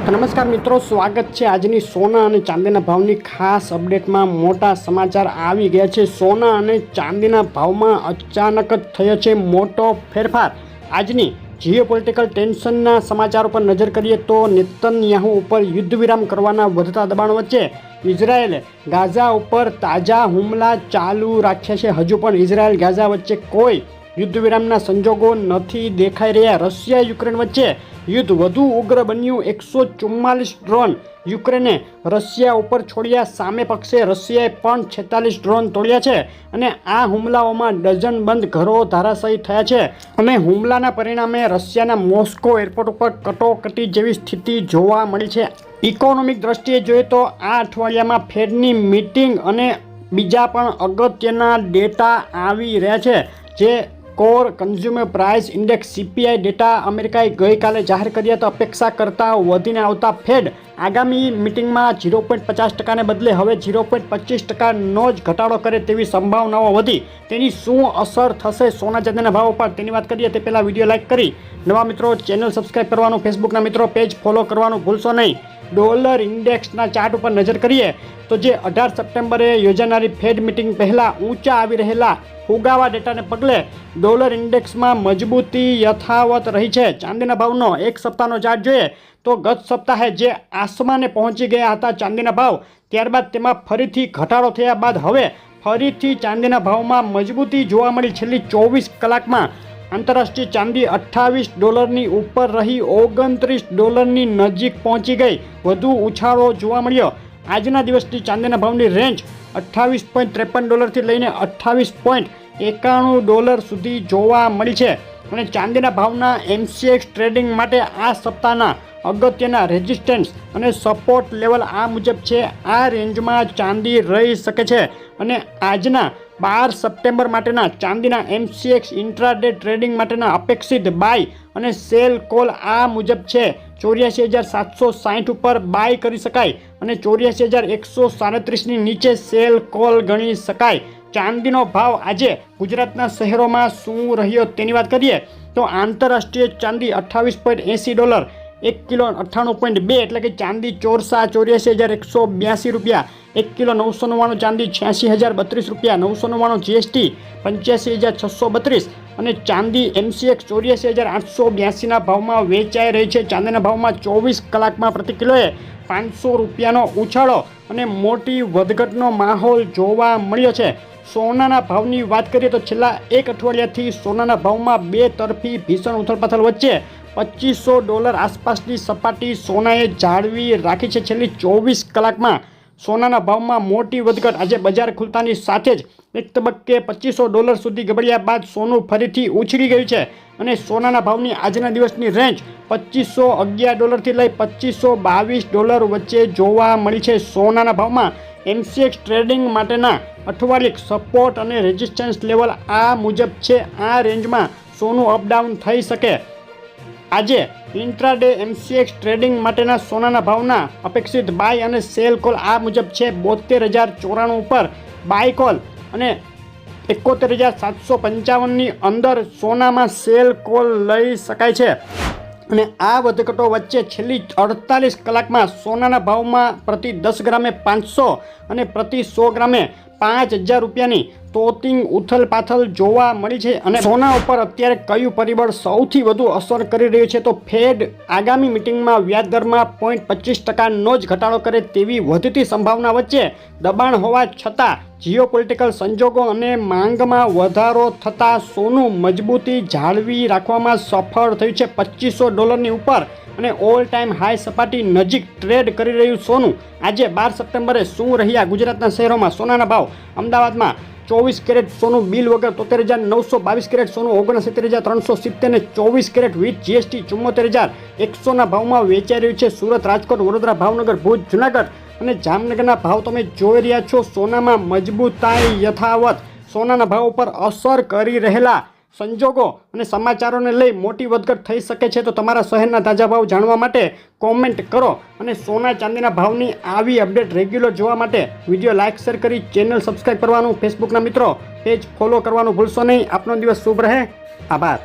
તો નમસ્કાર મિત્રો, સ્વાગત છે આજની સોના અને ચાંદીના ભાવની ખાસ અપડેટમાં। મોટા સમાચાર આવી ગયા છે। સોના અને ચાંદીના ભાવમાં અચાનક જ થયો છે મોટો ફેરફાર। આજની જીઓપોલિટિકલ ટેન્શનના સમાચારો પર નજર કરીએ તો નેતન્યાહુ ઉપર યુદ્ધ વિરામ કરવાના વધતા દબાણ વચ્ચે ઇઝરાયેલે ગાઝા ઉપર તાજા હુમલા ચાલુ રાખ્યા છે। હજુ પણ ઇઝરાયેલ ગાઝા વચ્ચે કોઈ યુદ્ધ વિરામના સંજોગો નથી દેખાઈ રહ્યા। રશિયા યુક્રેન વચ્ચે યુદ્ધ વધુ ઉગ્ર બન્યું। 144 ડ્રોન યુક્રેને રશિયા ઉપર છોડ્યા। સામે પક્ષે રશિયાએ પણ 46 ડ્રોન તોડ્યા છે અને આ હુમલાઓમાં ડઝનબંધ ઘરો ધરાશાયી થયા છે અને હુમલાના પરિણામે રશિયાના મોસ્કો એરપોર્ટ ઉપર કટોકટી જેવી સ્થિતિ જોવા મળી છે। ઇકોનોમિક દ્રષ્ટિએ જોઈએ તો આ અઠવાડિયામાં ફેડની મીટિંગ અને બીજા પણ અગત્યના ડેટા આવી રહ્યા છે। જે core consumer price index CPI data અમેરિકાએ ગઈકાલે જાહેર કર્યા તો અપેક્ષા કરતાં વધીને આવતા ફેડ આગામી મિટિંગમાં 0.50%ને બદલે હવે 0.25%નો જ ઘટાડો કરે તેવી સંભાવનાઓ વધી। તેની શું અસર થશે સોના ચાંદીના ભાવ પર તેની વાત કરીએ તે પહેલાં વિડીયો લાઇક કરી નવા મિત્રો ચેનલ સબસ્ક્રાઇબ કરવાનું, ફેસબુકના મિત્રો પેજ ફોલો કરવાનું ભૂલશો નહીં। ડોલર ઇન્ડેક્સના ચાર્ટ ઉપર નજર કરીએ તો જે 18 સપ્ટેમ્બરે યોજાનારી ફેડ મિટિંગ પહેલાં ઊંચા આવી રહેલા ફુગાવા ડેટાને પગલે ડોલર ઇન્ડેક્સમાં મજબૂતી યથાવત રહી છે। ચાંદીના ભાવનો એક સપ્તાહનો ચાર્ટ જોઈએ તો ગત સપ્તાહે જે આસમાને પહોંચી ગયા હતા ચાંદીના ભાવ, ત્યારબાદ તેમાં ફરીથી ઘટાડો થયા બાદ હવે ફરીથી ચાંદીના ભાવમાં મજબૂતી જોવા મળી। છેલ્લી 24 કલાકમાં આંતરરાષ્ટ્રીય ચાંદી $28ની ઉપર રહી $29ની નજીક પહોંચી ગઈ। વધુ ઉછાળો જોવા મળ્યો। આજના દિવસની ચાંદીના ભાવની રેન્જ $28.53 થી લઈને $28.91 સુધી જોવા મળી છે અને ચાંદીના ભાવના MCX ટ્રેડિંગ માટે આ સપ્તાહના અગત્યના રેઝિસ્ટન્સ અને સપોર્ટ લેવલ આ મુજબ છે। આ રેન્જમાં ચાંદી રહી શકે છે અને આજના 12 સપ્ટેમ્બર માટેના ચાંદીના MCX ઇન્ટ્રાડે ટ્રેડિંગ માટેના અપેક્ષિત બાય અને સેલ કોલ આ મુજબ છે। 84,760 ઉપર બાય કરી શકાય અને 84,137ની નીચે સેલ કોલ ગણી શકાય। ચાંદીનો ભાવ આજે ગુજરાતના શહેરોમાં શું રહ્યો તેની વાત કરીએ તો આંતરરાષ્ટ્રીય ચાંદી $28.80, 1 કિલો 98.2 એટલે કે ચાંદી ચોરસા $84,182, 1 કિલો 999 ચાંદી $86,032, 999 GST 85,632 અને ચાંદી MCX 84,882ના ભાવમાં વેચાઈ રહી છે। ચાંદીના ભાવમાં 24 કલાકમાં પ્રતિ કિલોએ $500નો ઉછાળો અને મોટી વધઘટનો માહોલ જોવા મળ્યો છે। સોનાના ભાવની વાત કરીએ તો છેલ્લા એક અઠવાડિયાથી સોનાના ભાવમાં બે તરફી ભીષણ ઉથલપાથલ વચ્ચે $2500 આસપાસની સપાટી સોનાએ જાળવી રાખી છે। છેલ્લી 24 કલાકમાં સોનાના ભાવમાં મોટી વધઘટ। આજે બજાર ખુલતાની સાથે જ એક તબક્કે $2500 સુધી ગબડ્યા બાદ સોનું ફરીથી ઉછળી ગયું છે અને સોનાના ભાવની આજના દિવસની રેન્જ $2511 થી લઈ $2522 વચ્ચે જોવા મળી છે। સોનાના ભાવમાં MCX ટ્રેડિંગ માટેના અઠવાડિક સપોર્ટ અને રેઝિસ્ટન્સ લેવલ આ મુજબ છે। આ રેન્જમાં સોનું અપડાઉન થઈ શકે। આજે ઇન્ટ્રાડે MCX ટ્રેડિંગ માટેના સોનાના ભાવના અપેક્ષિત બાય અને સેલ કોલ આ મુજબ છે। 72,094 ઉપર બાય કોલ અને 71,755ની અંદર સોનામાં સેલ કોલ લઈ શકાય છે અને આ વધઘટો વચ્ચે છેલ્લી 48 કલાકમાં સોનાના ભાવમાં પ્રતિ 10 ગ્રામે 500 અને પ્રતિ 100 ગ્રામે 5,000 રૂપિયાની તોતિંગ ઉથલપાથલ જોવા મળી છે। અને સોના ઉપર અત્યારે કયું પરિબળ સૌથી વધુ અસર કરી રહ્યું છે તો ફેડ આગામી મિટિંગમાં વ્યાજદરમાં 0.25%નો જ ઘટાડો કરે તેવી વધતી સંભાવના વચ્ચે દબાણ હોવા છતાં જીઓપોલિટિકલ સંજોગો અને માંગમાં વધારો થતાં સોનું મજબૂતી જાળવી રાખવામાં સફળ થયું છે। $2500ની ઉપર અને ઓલ ટાઈમ હાઈ સપાટી નજીક ટ્રેડ કરી રહ્યું સોનું। આજે 12 સપ્ટેમ્બરે શું રહ્યા ગુજરાતના શહેરોમાં સોનાના ભાવ? અમદાવાદમાં 24 કેરેટ સોનું બિલ વગર 73,922 કેરેટ સોનું 69,370 ને 24 કેરેટ વિથ GST 74,100ના ભાવમાં વેચાઈ રહ્યું છે। સુરત, રાજકોટ, વડોદરા, ભાવનગર, ભુજ, જુનાગઢ અને જામનગરના ભાવ તમે જોઈ રહ્યા છો। સોનામાં મજબૂતાઈ યથાવત। સોનાના ભાવ પર અસર કરી રહેલા સંજોગો અને સમાચારોને લઈ મોટી વધઘટ થઈ શકે છે। તો તમારા શહેરના તાજા ભાવ જાણવા માટે કોમેન્ટ કરો અને સોના ચાંદીના ભાવની આવી અપડેટ રેગ્યુલર જોવા માટે વિડીયો લાઇક શેર કરી ચેનલ સબસ્ક્રાઇબ કરવાનું, ફેસબુકના મિત્રો પેજ ફોલો કરવાનું ભૂલશો નહીં। આપનો દિવસ શુભ રહે। આભાર।